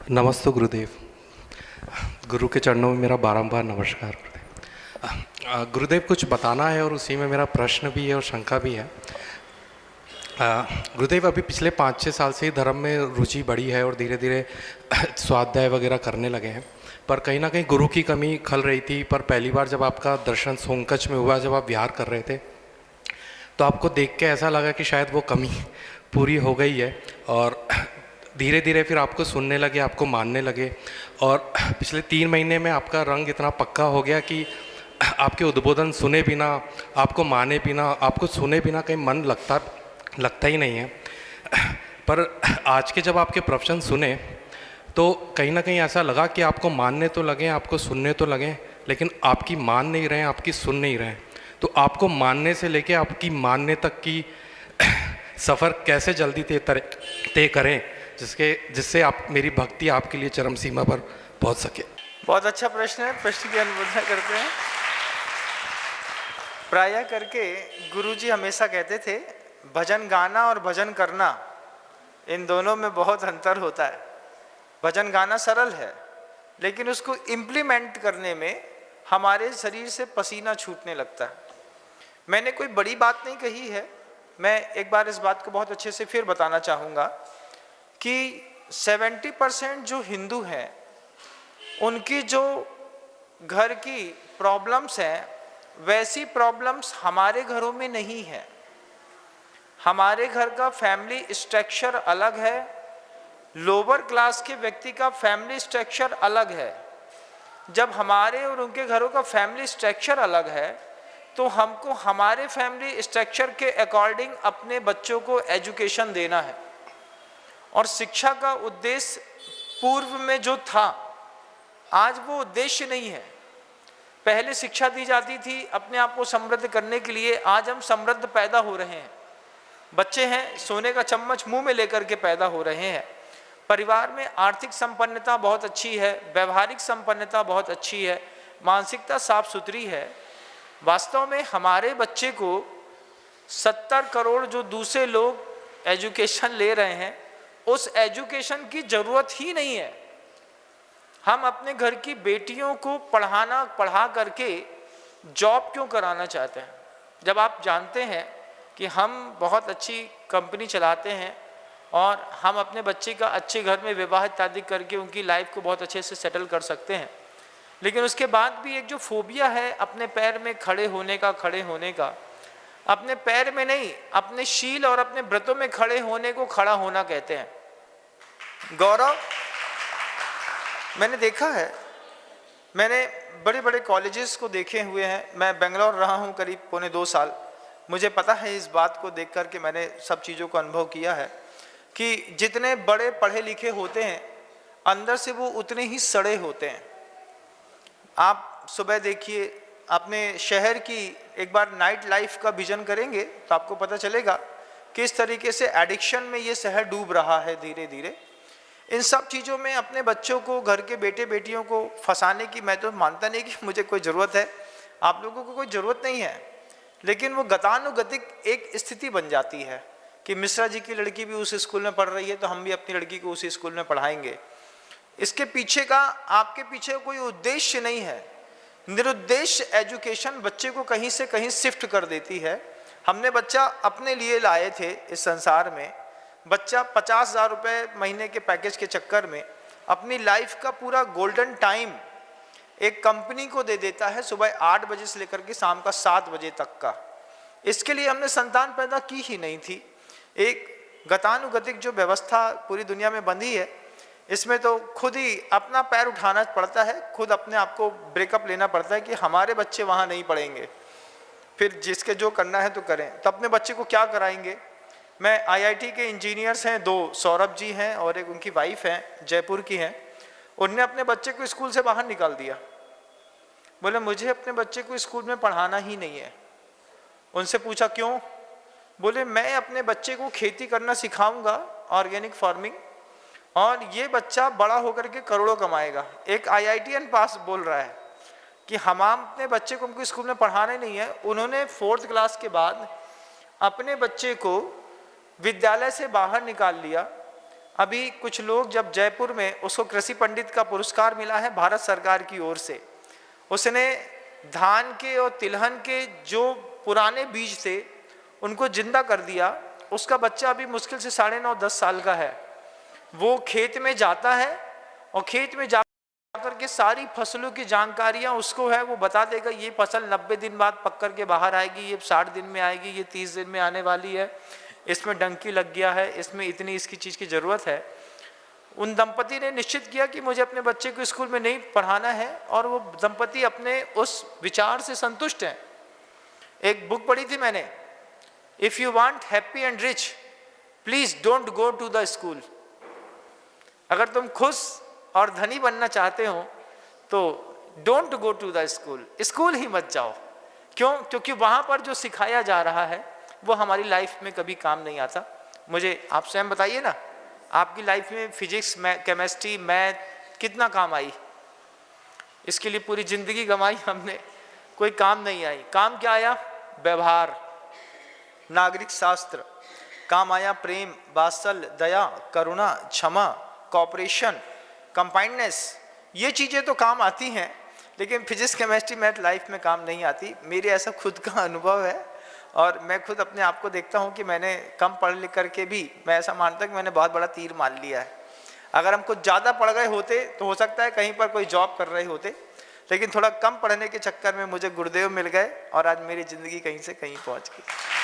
नमस्ते गुरुदेव। गुरु के चरणों में मेरा बारंबार नमस्कार गुरुदेव। कुछ बताना है और उसी में मेरा प्रश्न भी है और शंका भी है। गुरुदेव, अभी पिछले 5-6 साल से ही धर्म में रुचि बढ़ी है और धीरे धीरे स्वाध्याय वगैरह करने लगे हैं, पर कहीं ना कहीं गुरु की कमी खल रही थी। पर पहली बार जब आपका दर्शन सोनकच्छ में हुआ, जब आप विहार कर रहे थे, तो आपको देख के ऐसा लगा कि शायद वो कमी पूरी हो गई है। और धीरे धीरे फिर आपको सुनने लगे, आपको मानने लगे। और पिछले 3 महीने में आपका रंग इतना पक्का हो गया कि आपके उद्बोधन सुने बिना, आपको माने बिना, आपको सुने बिना कहीं मन लगता ही नहीं है। पर आज के जब आपके प्रवचन सुने तो कहीं ना कहीं ऐसा लगा कि आपको मानने तो लगे, आपको सुनने तो लगे, लेकिन आपकी मान नहीं रहे, आपकी सुन नहीं रहे। तो आपको मानने से लेके आपकी मानने तक की सफ़र कैसे जल्दी तय करें जिससे आप मेरी भक्ति आपके लिए चरम सीमा पर पहुंच सके। बहुत अच्छा प्रश्न है। प्रश्न की अनुमोदना करते हैं। प्रायः करके गुरुजी हमेशा कहते थे, भजन गाना और भजन करना, इन दोनों में बहुत अंतर होता है। भजन गाना सरल है, लेकिन उसको इम्प्लीमेंट करने में हमारे शरीर से पसीना छूटने लगता है। मैंने कोई बड़ी बात नहीं कही है। मैं एक बार इस बात को बहुत अच्छे से फिर बताना चाहूँगा कि 70% जो हिंदू हैं, उनकी जो घर की प्रॉब्लम्स हैं, वैसी प्रॉब्लम्स हमारे घरों में नहीं है। हमारे घर का फैमिली स्ट्रक्चर अलग है, लोअर क्लास के व्यक्ति का फैमिली स्ट्रक्चर अलग है। जब हमारे और उनके घरों का फैमिली स्ट्रक्चर अलग है, तो हमको हमारे फैमिली स्ट्रक्चर के अकॉर्डिंग अपने बच्चों को एजुकेशन देना है। और शिक्षा का उद्देश्य पूर्व में जो था, आज वो उद्देश्य नहीं है। पहले शिक्षा दी जाती थी अपने आप को समृद्ध करने के लिए, आज हम समृद्ध पैदा हो रहे हैं। बच्चे हैं, सोने का चम्मच मुंह में लेकर के पैदा हो रहे हैं। परिवार में आर्थिक संपन्नता बहुत अच्छी है, व्यवहारिक संपन्नता बहुत अच्छी है, मानसिकता साफ सुथरी है। वास्तव में हमारे बच्चे को 70 करोड़ जो दूसरे लोग एजुकेशन ले रहे हैं, उस एजुकेशन की ज़रूरत ही नहीं है। हम अपने घर की बेटियों को पढ़ा करके जॉब क्यों कराना चाहते हैं? जब आप जानते हैं कि हम बहुत अच्छी कंपनी चलाते हैं और हम अपने बच्चे का अच्छे घर में विवाह इत्यादि करके उनकी लाइफ को बहुत अच्छे से सेटल कर सकते हैं, लेकिन उसके बाद भी एक जो फोबिया है अपने पैर में खड़े होने का, अपने पैर में नहीं, अपने शील और अपने व्रतों में खड़े होने को खड़ा होना कहते हैं। गौरव, मैंने देखा है, मैंने बड़े बड़े कॉलेजेस को देखे हुए हैं। मैं बेंगलोर रहा हूँ करीब 1.25 साल। मुझे पता है, इस बात को देख कर के मैंने सब चीज़ों को अनुभव किया है कि जितने बड़े पढ़े लिखे होते हैं, अंदर से वो उतने ही सड़े होते हैं। आप सुबह देखिए अपने शहर की, एक बार नाइट लाइफ का विजन करेंगे तो आपको पता चलेगा किस तरीके से एडिक्शन में ये शहर डूब रहा है धीरे धीरे। इन सब चीज़ों में अपने बच्चों को, घर के बेटे बेटियों को फंसाने की मैं तो मानता नहीं कि मुझे कोई ज़रूरत है, आप लोगों को कोई ज़रूरत नहीं है। लेकिन वो गतानुगतिक एक स्थिति बन जाती है कि मिश्रा जी की लड़की भी उस स्कूल में पढ़ रही है, तो हम भी अपनी लड़की को उसी स्कूल में पढ़ाएंगे। इसके पीछे का, आपके पीछे कोई उद्देश्य नहीं है। निरुद्देश्य एजुकेशन बच्चे को कहीं से कहीं शिफ्ट कर देती है। हमने बच्चा अपने लिए लाए थे इस संसार में। बच्चा 50,000 रुपये महीने के पैकेज के चक्कर में अपनी लाइफ का पूरा गोल्डन टाइम एक कंपनी को दे देता है, सुबह 8 बजे से लेकर के शाम का 7 बजे तक का। इसके लिए हमने संतान पैदा की ही नहीं थी। एक गतानुगतिक जो व्यवस्था पूरी दुनिया में बंधी है, इसमें तो खुद ही अपना पैर उठाना पड़ता है, खुद अपने आप को ब्रेकअप लेना पड़ता है कि हमारे बच्चे वहाँ नहीं पढ़ेंगे, फिर जिसके जो करना है तो करें। तो अपने बच्चे को क्या कराएंगे? मैं आईआईटी के इंजीनियर्स हैं, 2 सौरभ जी हैं और एक उनकी वाइफ हैं, जयपुर की हैं। उनने अपने बच्चे को स्कूल से बाहर निकाल दिया। बोले मुझे अपने बच्चे को स्कूल में पढ़ाना ही नहीं है। उनसे पूछा क्यों? बोले मैं अपने बच्चे को खेती करना सिखाऊंगा, ऑर्गेनिक फार्मिंग, और ये बच्चा बड़ा होकर के करोड़ों कमाएगा। एक आईआईटीएन पास बोल रहा है कि हम अपने बच्चे को हमको स्कूल में पढ़ाना ही नहीं है। उन्होंने 4th क्लास के बाद अपने बच्चे को विद्यालय से बाहर निकाल लिया, अभी कुछ लोग जब जयपुर में, उसको कृषि पंडित का पुरस्कार मिला है भारत सरकार की ओर से, उसने धान के और तिलहन के जो पुराने बीज थे उनको जिंदा कर दिया। उसका बच्चा अभी मुश्किल से 9.5-10 साल का है। वो खेत में जाता है और खेत में जा करके सारी फसलों की जानकारियां उसको है, वो बता देगा ये फसल 90 दिन बाद पक कर के बाहर आएगी, ये 60 दिन में आएगी, ये 30 दिन में आने वाली है, इसमें डंकी लग गया है, इसमें इतनी इसकी चीज़ की ज़रूरत है। उन दंपति ने निश्चित किया कि मुझे अपने बच्चे को स्कूल में नहीं पढ़ाना है, और वो दंपति अपने उस विचार से संतुष्ट हैं। एक बुक पढ़ी थी मैंने, if you want happy and rich please don't go to the school. अगर तुम खुश और धनी बनना चाहते हो तो don't go to the school, school ही मत जाओ। क्यों? क्योंकि वहाँ पर जो सिखाया जा रहा है वो हमारी लाइफ में कभी काम नहीं आता। मुझे आप स्वयं बताइए ना, आपकी लाइफ में फिजिक्स, केमिस्ट्री, मैथ कितना काम आई? इसके लिए पूरी जिंदगी गंवाई हमने, कोई काम नहीं आई। काम क्या आया? व्यवहार, नागरिक शास्त्र। काम आया प्रेम, वात्सल्य, दया, करुणा, क्षमा, कॉपरेशन, कंपाइंडनेस। ये चीज़ें तो काम आती हैं, लेकिन फिजिक्स, केमिस्ट्री, मैथ लाइफ में काम नहीं आती। मेरे ऐसा खुद का अनुभव है, और मैं खुद अपने आप को देखता हूँ कि मैंने कम पढ़ लिख करके भी, मैं ऐसा मानता हूँ कि मैंने बहुत बड़ा तीर मार लिया है। अगर हम कुछ ज़्यादा पढ़ गए होते तो हो सकता है कहीं पर कोई जॉब कर रहे होते, लेकिन थोड़ा कम पढ़ने के चक्कर में मुझे गुरुदेव मिल गए और आज मेरी ज़िंदगी कहीं से कहीं पहुँच गई।